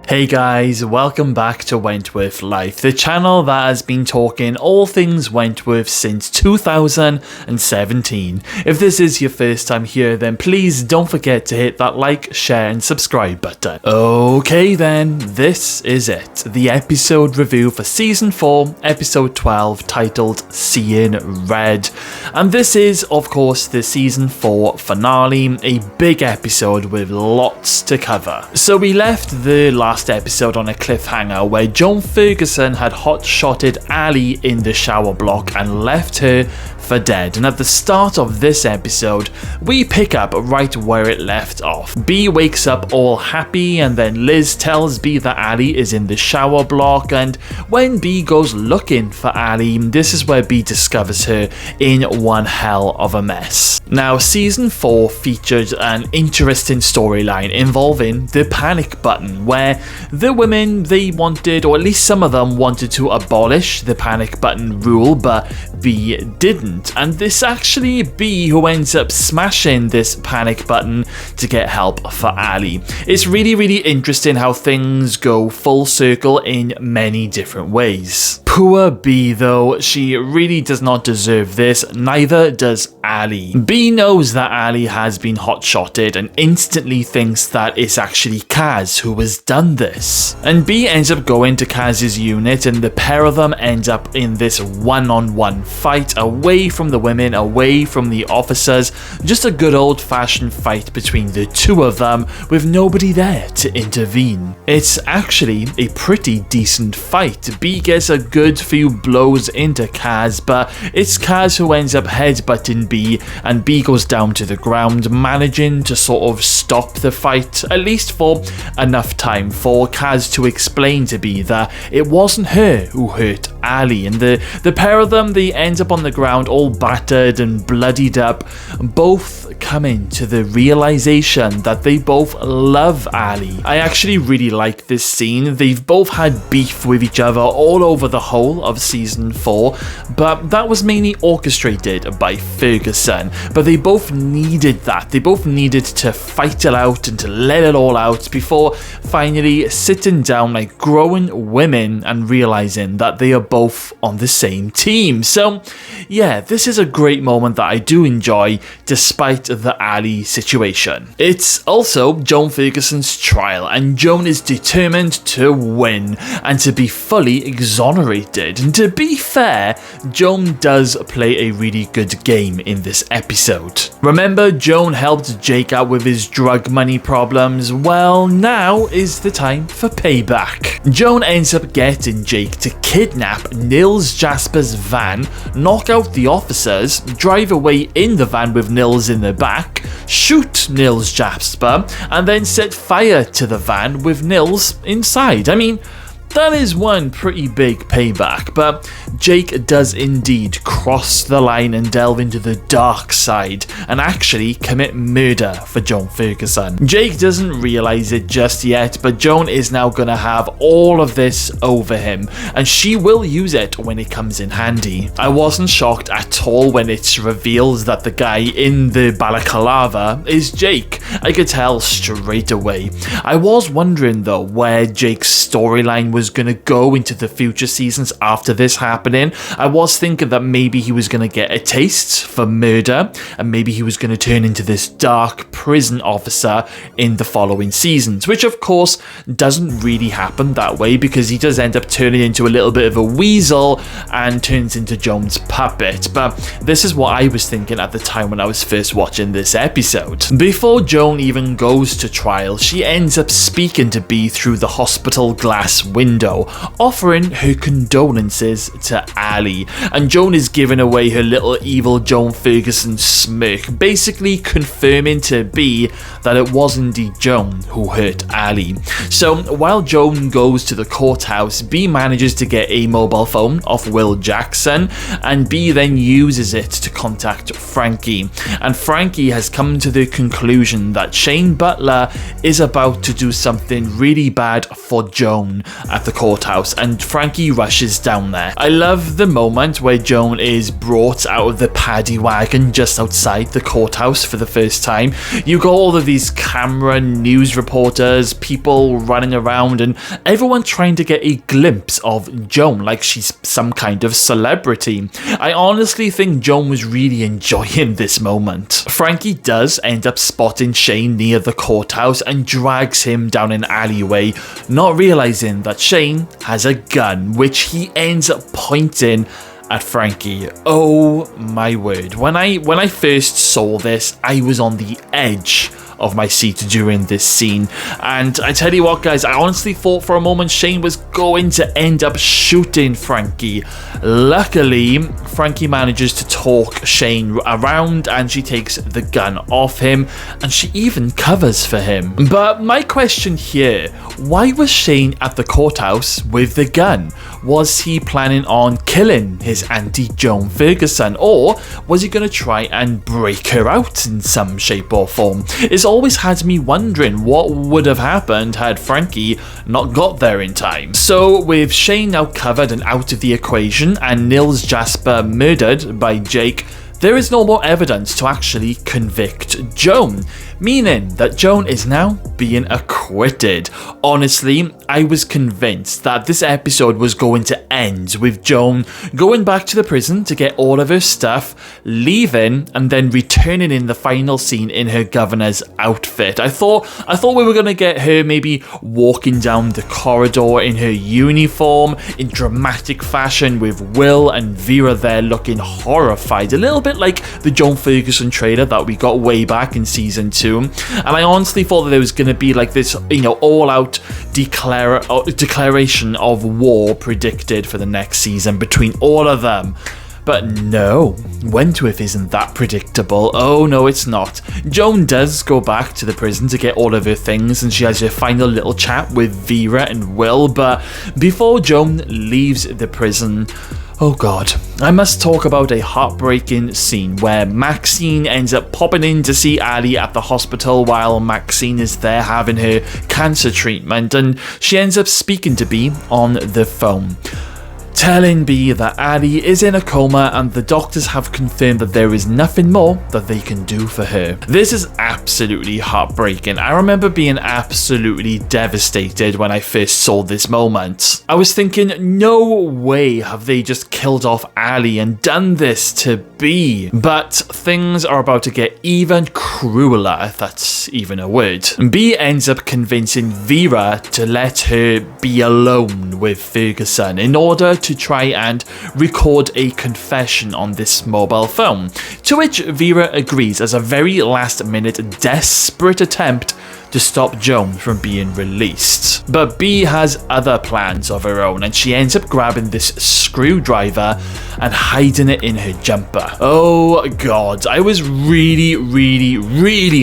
Hey guys, welcome back to Wentworth Life, the channel that has been talking all things Wentworth since 2017. If this is your first time here, then please don't forget to hit that like, share and subscribe button. Okay then, this is it, the episode review for Season 4, Episode 12, titled Seeing Red. And this is, of course, the Season 4 finale, a big episode with lots to cover. So we left the last episode on a cliffhanger where Joan Ferguson had hot-shotted Ali in the shower block and left her for dead, and at the start of this episode we pick up right where it left off. B wakes up all happy, and then Liz tells B that Ali is in the shower block, and when B goes looking for Ali, this is where B discovers her in one hell of a mess. Now, Season 4 featured an interesting storyline involving the panic button, where the women, they wanted, or at least some of them wanted, to abolish the panic button rule, but B didn't. And this actually B who ends up smashing this panic button to get help for Ali. It's really interesting how things go full circle in many different ways. Poor B though, she really does not deserve this, neither does Ali. B knows that Ali has been hot-shotted and instantly thinks that it's actually Kaz who has done this. And B ends up going to Kaz's unit, and the pair of them end up in this one-on-one fight away from the women, away from the officers. Just a good old-fashioned fight between the two of them with nobody there to intervene. It's actually a pretty decent fight. B gets a good few blows into Kaz, but it's Kaz who ends up headbutting B, and B goes down to the ground, managing to sort of stop the fight, at least for enough time for Kaz to explain to B that it wasn't her who hurt Ali, and the pair of them, they end up on the ground all battered and bloodied up, both coming to the realization that they both love Ali. I actually really like this scene. They've both had beef with each other all over the whole of Season 4, but that was mainly orchestrated by Ferguson. But they both needed that. They both needed to fight it out and to let it all out before finally sitting down like grown women and realizing that they are both on the same team. So yeah, this is a great moment that I do enjoy despite the Ali situation. It's also Joan Ferguson's trial, and Joan is determined to win and to be fully exonerated. And to be fair, Joan does play a really good game in this episode. Remember, Joan helped Jake out with his drug money problems? Well, now is the time for payback. Joan ends up getting Jake to kidnap Nils Jasper's van, knock out the officers, drive away in the van with Nils in the back, shoot Nils Jasper, and then set fire to the van with Nils inside. I mean, that is one pretty big payback, but Jake does indeed cross the line and delve into the dark side and actually commit murder for Joan Ferguson. Jake doesn't realize it just yet, but Joan is now gonna have all of this over him, and she will use it when it comes in handy. I wasn't shocked at all when it's revealed that the guy in the balaclava is Jake. I could tell straight away. I was wondering though where Jake's storyline was going to go into the future seasons after this happening. I was thinking that maybe he was going to get a taste for murder, and maybe he was going to turn into this dark prison officer in the following seasons, which of course doesn't really happen that way, because he does end up turning into a little bit of a weasel and turns into Joan's puppet. But this is what I was thinking at the time when I was first watching this episode. Before Joan even goes to trial, she ends up speaking to B through the hospital glass window, offering her condolences to Ali, and Joan is giving away her little evil Joan Ferguson smirk, basically confirming to B that it was indeed Joan who hurt Ali. So while Joan goes to the courthouse, B manages to get a mobile phone off Will Jackson, and B then uses it to contact Frankie, and Frankie has come to the conclusion that Shane Butler is about to do something really bad for Joan, at the courthouse, and Frankie rushes down there. I love the moment where Joan is brought out of the paddy wagon just outside the courthouse for the first time. You got all of these camera news reporters, people running around, and everyone trying to get a glimpse of Joan like she's some kind of celebrity. I honestly think Joan was really enjoying this moment. Frankie does end up spotting Shane near the courthouse and drags him down an alleyway, not realizing that Shane has a gun, which he ends up pointing at Frankie. Oh my word. When I first saw this, I was on the edge of my seat during this scene, and I tell you what guys, I honestly thought for a moment Shane was going to end up shooting Frankie. Luckily, Frankie manages to talk Shane around and she takes the gun off him, and she even covers for him. But my question here, why was Shane at the courthouse with the gun? Was he planning on killing his Auntie Joan Ferguson, or was he going to try and break her out in some shape or form? It's always had me wondering what would have happened had Frankie not got there in time. So with Shane now covered and out of the equation, and Nils Jasper murdered by Jake, there is no more evidence to actually convict Joan, meaning that Joan is now being acquitted. Honestly, I was convinced that this episode was going to end with Joan going back to the prison to get all of her stuff, leaving, and then returning in the final scene in her governor's outfit. I thought we were going to get her maybe walking down the corridor in her uniform in dramatic fashion with Will and Vera there looking horrified, a little bit like the Joan Ferguson trailer that we got way back in season 2. And I honestly thought that there was going to be like this, all-out declaration of war predicted for the next season between all of them. But no, Wentworth isn't that predictable. Oh no, it's not. Joan does go back to the prison to get all of her things, and she has her final little chat with Vera and Will, but before Joan leaves the prison, oh god, I must talk about a heartbreaking scene where Maxine ends up popping in to see Ali at the hospital while Maxine is there having her cancer treatment, and she ends up speaking to B on the phone, telling B that Ali is in a coma and the doctors have confirmed that there is nothing more that they can do for her. This is absolutely heartbreaking. I remember being absolutely devastated when I first saw this moment. I was thinking, no way have they just killed off Ali and done this to B. But things are about to get even crueler, if that's even a word. B ends up convincing Vera to let her be alone with Ferguson in order to try and record a confession on this mobile phone, to which Vera agrees as a very last minute desperate attempt to stop Joan from being released. But B has other plans of her own, and she ends up grabbing this screwdriver and hiding it in her jumper. Oh god, I was really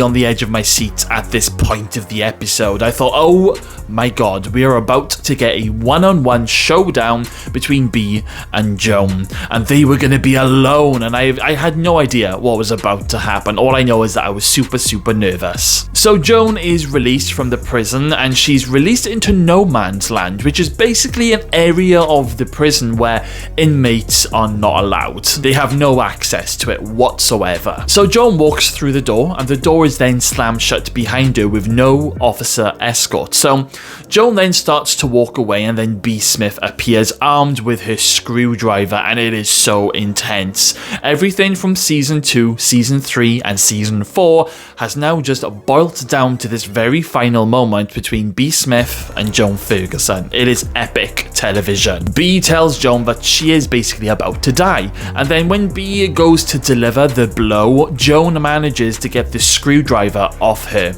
on the edge of my seat at this point of the episode. I thought, oh my god, we are about to get a one-on-one showdown between B and Joan, and they were going to be alone, and I had no idea what was about to happen. All I know is that I was super nervous. So Joan is released from the prison, and she's released into no man's land, which is basically an area of the prison where inmates are not allowed. They have no access to it whatsoever. So Joan walks through the door, and the door is then slammed shut behind her with no officer escort. So Joan then starts to walk away, and then B. Smith appears armed with her screwdriver, and it is so intense. Everything from season 2, season 3, and season 4 has now just boiled down to this very final moment between B. Smith and Joan Ferguson. It is epic television. B tells Joan that she is basically about to die, and then when B goes to deliver the blow, Joan manages to get the screwdriver off her.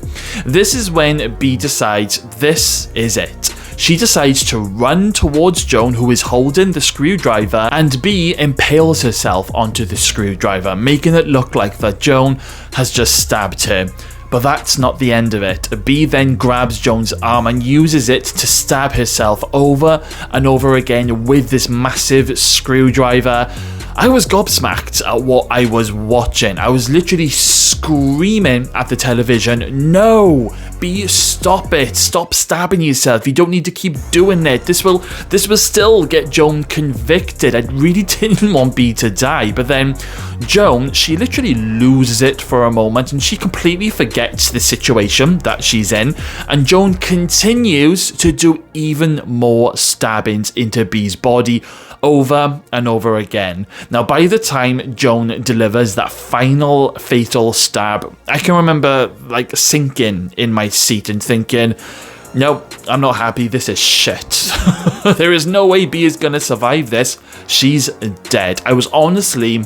This is when B decides this is it. She decides to run towards Joan, who is holding the screwdriver, and B impales herself onto the screwdriver, making it look like that Joan has just stabbed her. But that's not the end of it. B then grabs Joan's arm and uses it to stab herself over and over again with this massive screwdriver. I was gobsmacked at what I was watching. I was literally screaming at the television, no, B, stop it. Stop stabbing yourself. You don't need to keep doing it. This will still get Joan convicted. I really didn't want B to die. But then Joan, she literally loses it for a moment and she completely forgets the situation that she's in. And Joan continues to do even more stabbings into B's body over and over again. Now, by the time Joan delivers that final fatal stab, I can remember like sinking in my seat and thinking, nope, I'm not happy, this is shit. There is no way B is gonna survive this. She's dead. I was honestly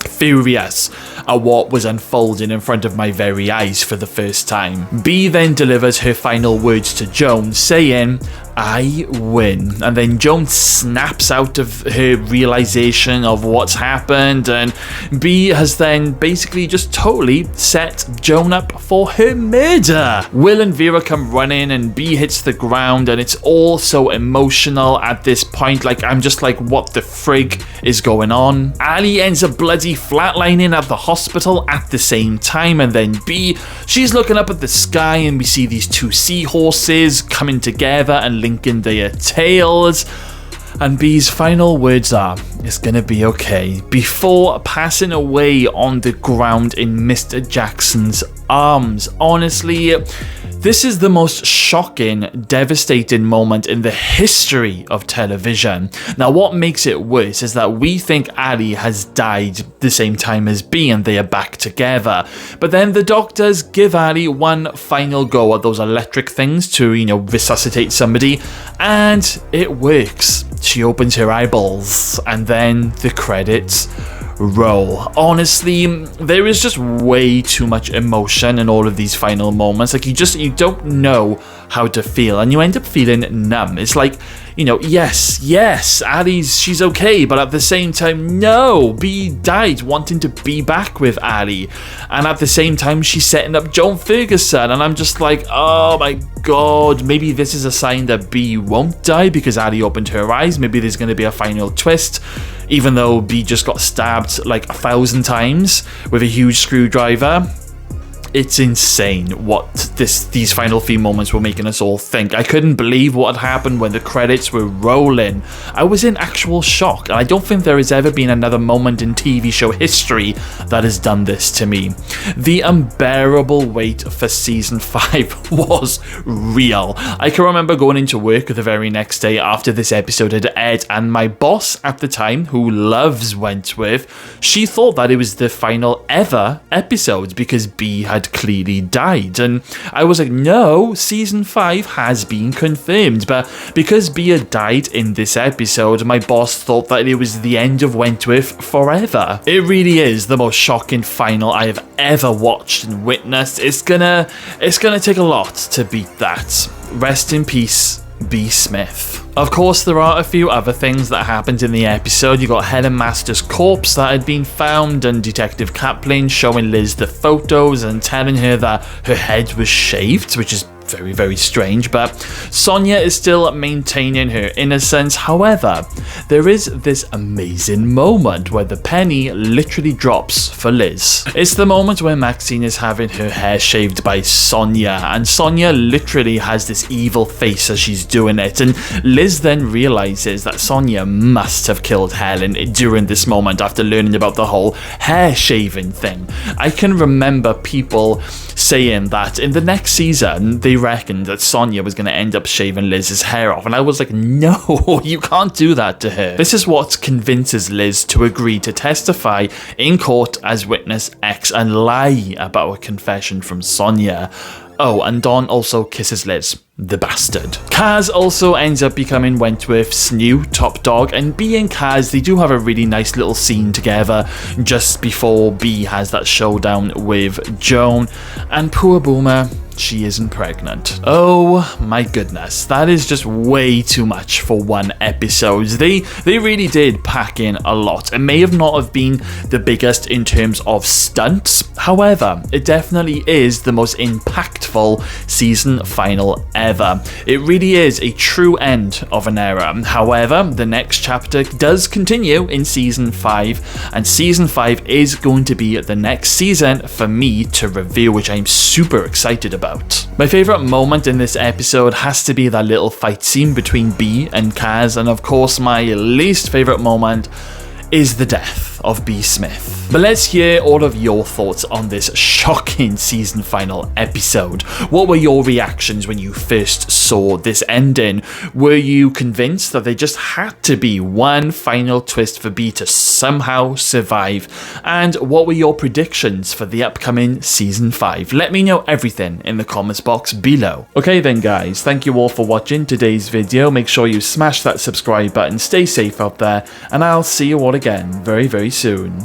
furious at what was unfolding in front of my very eyes for the first time. B then delivers her final words to Joan, saying, I win. And then Joan snaps out of her realization of what's happened, and B has then basically just totally set Joan up for her murder. Will and Vera come running and B hits the ground, and it's all so emotional at this point. Like, I'm just like, what the frig is going on? Ali ends up bloody flatlining at the hospital at the same time, and then B, she's looking up at the sky and we see these two seahorses coming together and linking their tails, and B's final words are, it's gonna be okay, before passing away on the ground in Mr. Jackson's arms. Honestly, this is the most shocking, devastating moment in the history of television. Now, what makes it worse is that we think Ali has died the same time as B and they are back together. But then the doctors give Ali one final go at those electric things to, resuscitate somebody, and it works. She opens her eyeballs, and then the credits roll. Honestly, there is just way too much emotion in all of these final moments. Like, you don't know how to feel, and you end up feeling numb. It's like, yes, she's okay, but at the same time, no, B died wanting to be back with Ali, and at the same time, she's setting up Joan Ferguson, and I'm just like, oh my god, maybe this is a sign that B won't die because Ali opened her eyes. Maybe there's going to be a final twist, even though B just got stabbed like 1,000 times with a huge screwdriver. It's insane what these final few moments were making us all think. I couldn't believe what had happened when the credits were rolling. I was in actual shock, and I don't think there has ever been another moment in TV show history that has done this to me. The unbearable wait for season 5 was real. I can remember going into work the very next day after this episode had aired, and my boss at the time, who loves Wentworth, she thought that it was the final ever episode because B had clearly died, and I was like, no, season 5 has been confirmed. But because B had died in this episode, my boss thought that it was the end of Wentworth forever. It really is the most shocking final I have ever watched and witnessed. It's gonna take a lot to beat that. Rest in peace, B. Smith. Of course, there are a few other things that happened in the episode. You got Helen Masters' corpse that had been found, and Detective Kaplan showing Liz the photos and telling her that her head was shaved, which is very, very strange, but Sonia is still maintaining her innocence. However, there is this amazing moment where the penny literally drops for Liz. It's the moment where Maxine is having her hair shaved by Sonia, and Sonia literally has this evil face as she's doing it, and Liz then realizes that Sonia must have killed Helen during this moment after learning about the whole hair shaving thing. I can remember people saying that in the next season they reckoned that Sonia was going to end up shaving Liz's hair off, and I was like, no, you can't do that to her. This is what convinces Liz to agree to testify in court as witness X and lie about a confession from Sonia. Oh, and Don also kisses Liz, the bastard. Kaz also ends up becoming Wentworth's new top dog, and B and Kaz, they do have a really nice little scene together just before B has that showdown with Joan, and poor Boomer, she isn't pregnant. Oh my goodness, that is just way too much for one episode. They really did pack in a lot. It may have not have been the biggest in terms of stunts, however, it definitely is the most impactful season final ever. ever. It really is a true end of an era. However, the next chapter does continue in Season 5, and Season 5 is going to be the next season for me to review, which I'm super excited about. My favourite moment in this episode has to be that little fight scene between B and Kaz, and of course my least favourite moment is the death of B. Smith. But let's hear all of your thoughts on this shocking season final episode. What were your reactions when you first saw this ending? Were you convinced that there just had to be one final twist for B to somehow survive? And what were your predictions for the upcoming season 5? Let me know everything in the comments box below. Okay then guys, thank you all for watching today's video. Make sure you smash that subscribe button, stay safe out there, and I'll see you all again very, very soon.